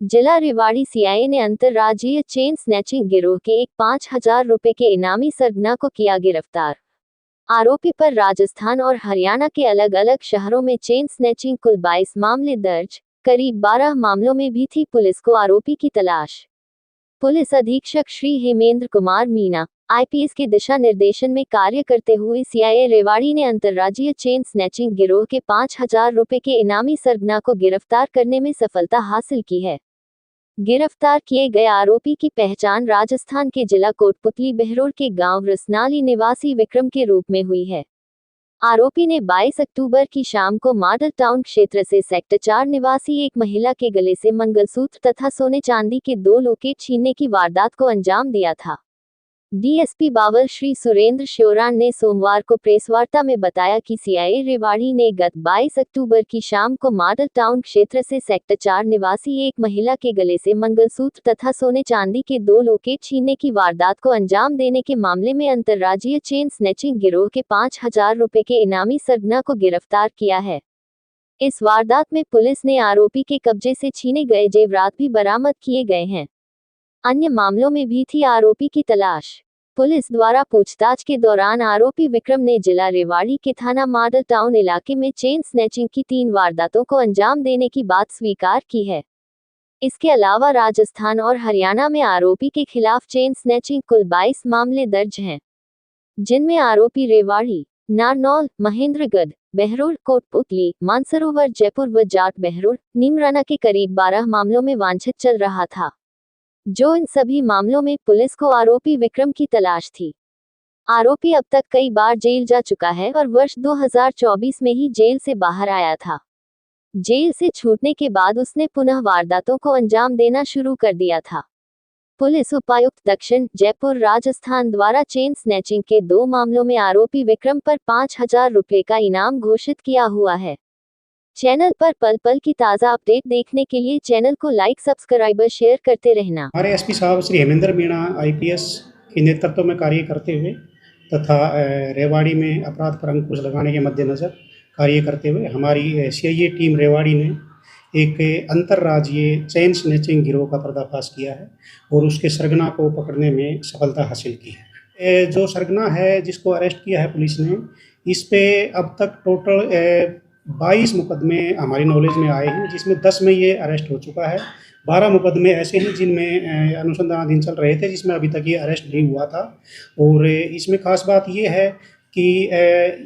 जिला रेवाड़ी सीआईए ने अंतर्राज्यीय चेन स्नैचिंग गिरोह के एक 5,000 रुपए के इनामी सरगना को किया गिरफ्तार। आरोपी पर राजस्थान और हरियाणा के अलग अलग शहरों में चेन स्नैचिंग कुल 22 मामले दर्ज, करीब 12 मामलों में भी थी पुलिस को आरोपी की तलाश। पुलिस अधीक्षक श्री हेमेंद्र कुमार मीना, आईपीएस के दिशा निर्देशन में कार्य करते हुए सीआईए रेवाड़ी ने अंतर्राज्यीय चेन स्नैचिंग गिरोह के 5,000 रुपए के इनामी सरगना को गिरफ्तार करने में सफलता हासिल की है। गिरफ्तार किए गए आरोपी की पहचान राजस्थान के जिला कोटपुतली बहरोड़ के गांव रसनाली निवासी विक्रम के रूप में हुई है। आरोपी ने 22 अक्टूबर की शाम को मॉडल टाउन क्षेत्र से सेक्टर 4 निवासी एक महिला के गले से मंगलसूत्र तथा सोने चांदी के 2 लॉकेट छीनने की वारदात को अंजाम दिया था। डीएसपी बावल श्री सुरेंद्र श्योरान ने सोमवार को प्रेसवार्ता में बताया कि सीआईए रेवाड़ी ने गत 22 अक्टूबर की शाम को मॉडल टाउन क्षेत्र से सेक्टर 4 निवासी एक महिला के गले से मंगलसूत्र तथा सोने चांदी के 2 लॉकेट छीनने की वारदात को अंजाम देने के मामले में अंतर्राज्यीय चेन स्नैचिंग गिरोह के 5,000 रुपए के इनामी सरगना को गिरफ्तार किया है। इस वारदात में पुलिस ने आरोपी के कब्जे से छीने गए जेवरात भी बरामद किए गए हैं। अन्य मामलों में भी थी आरोपी की तलाश। पुलिस द्वारा पूछताछ के दौरान आरोपी विक्रम ने जिला रेवाड़ी के थाना मॉडल टाउन इलाके में चेन स्नैचिंग की 3 वारदातों को अंजाम देने की बात स्वीकार की है। इसके अलावा राजस्थान और हरियाणा में आरोपी के खिलाफ चेन स्नैचिंग कुल 22 मामले दर्ज हैं, जिनमें आरोपी रेवाड़ी, नारनौल, महेंद्रगढ़, बहरोड़, कोटपुतली, मानसरोवर, जयपुर व जाट बहरोड़, नीमराना के करीब 12 मामलों में वांछित चल रहा था, जो इन सभी मामलों में पुलिस को आरोपी विक्रम की तलाश थी। आरोपी अब तक कई बार जेल जा चुका है और वर्ष 2024 में ही जेल से बाहर आया था। जेल से छूटने के बाद उसने पुनः वारदातों को अंजाम देना शुरू कर दिया था। पुलिस उपायुक्त दक्षिण जयपुर राजस्थान द्वारा चेन स्नैचिंग के 2 मामलों में आरोपी विक्रम पर 5,000 रुपए का इनाम घोषित किया हुआ है। चैनल पर पल पल की ताज़ा अपडेट देखने के लिए चैनल को लाइक, सब्सक्राइब और शेयर करते रहना। हमारे एसपी साहब श्री हेमेंद्र मीणा आईपीएस के नेतृत्व में कार्य करते हुए तथा रेवाड़ी में अपराध पर अंकुश लगाने के मद्देनज़र कार्य करते हुए हमारी सीआईए टीम रेवाड़ी ने एक अंतर्राज्यीय चेन स्नैचिंग गिरोह का पर्दाफाश किया है और उसके सरगना को पकड़ने में सफलता हासिल की है। जो सरगना है जिसको अरेस्ट किया है पुलिस ने, इस पे अब तक टोटल 22 मुकदमे हमारी नॉलेज में आए हैं, जिसमें 10 में ये अरेस्ट हो चुका है। 12 मुकदमे ऐसे हैं जिनमें अनुसंधानाधीन चल रहे थे, जिसमें अभी तक ये अरेस्ट नहीं हुआ था। और इसमें खास बात ये है कि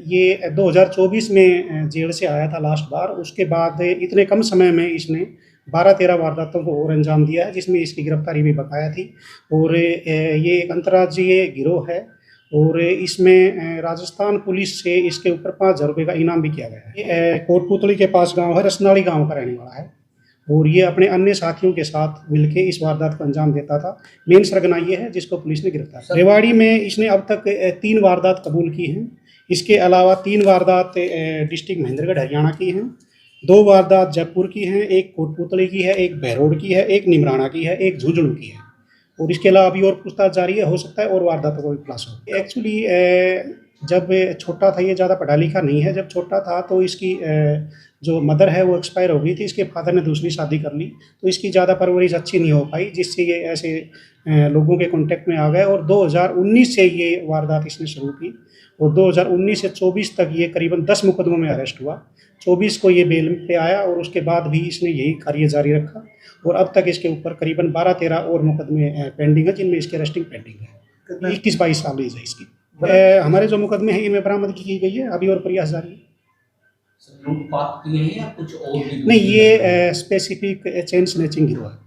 ये 2024 में जेल से आया था लास्ट बार। उसके बाद इतने कम समय में इसने 12-13 वारदातों को और अंजाम दिया है, जिसमें इसकी गिरफ्तारी भी बकाया थी। और ये एक अंतर्राज्यीय गिरोह है और इसमें राजस्थान पुलिस से इसके ऊपर 5,000 रुपये का इनाम भी किया गया है। ये कोटपुतली के पास गांव है, रसनाली गांव का रहने वाला है और ये अपने अन्य साथियों के साथ मिलकर इस वारदात को अंजाम देता था। मेन सरगना ये है जिसको पुलिस ने गिरफ्तार किया। रेवाड़ी में इसने अब तक 3 वारदात कबूल की हैं। इसके अलावा 3 वारदात डिस्ट्रिक्ट महेंद्रगढ़ हरियाणा की हैं, 2 वारदात जयपुर की हैं, एक कोटपुतली की है, एक बहरोड़ की है, एक नीमराना की है, एक झुंझुनू की है। और इसके अलावा अभी और पूछताछ जारी है, हो सकता है और वारदातों को भी खुलासा हो। एक्चुअली जब छोटा था, ये ज़्यादा पढ़ा लिखा नहीं है, जब छोटा था तो इसकी जो मदर है वो एक्सपायर हो गई थी, इसके फादर ने दूसरी शादी कर ली, तो इसकी ज़्यादा परवरिश अच्छी नहीं हो पाई, जिससे ये ऐसे लोगों के कांटेक्ट में आ गए। और 2019 से ये वारदात इसने शुरू की और 2019 से 24 तक ये करीबन 10 मुकदमों में अरेस्ट हुआ। 24 को ये बेल पे आया और उसके बाद भी इसने यही कार्य जारी रखा और अब तक इसके ऊपर करीबन 12-13 और मुकदमे पेंडिंग है, जिनमें इसकी अरेस्टिंग पेंडिंग है। 21-22 साल एज है इसकी। हमारे जो मुकदमे हैं इनमें बरामदगी की गई है, अभी और प्रयास जारी है। लूटपाट किए हैं या कुछ और भी? नहीं, ये स्पेसिफिक चेन स्नैचिंग गिरोह है।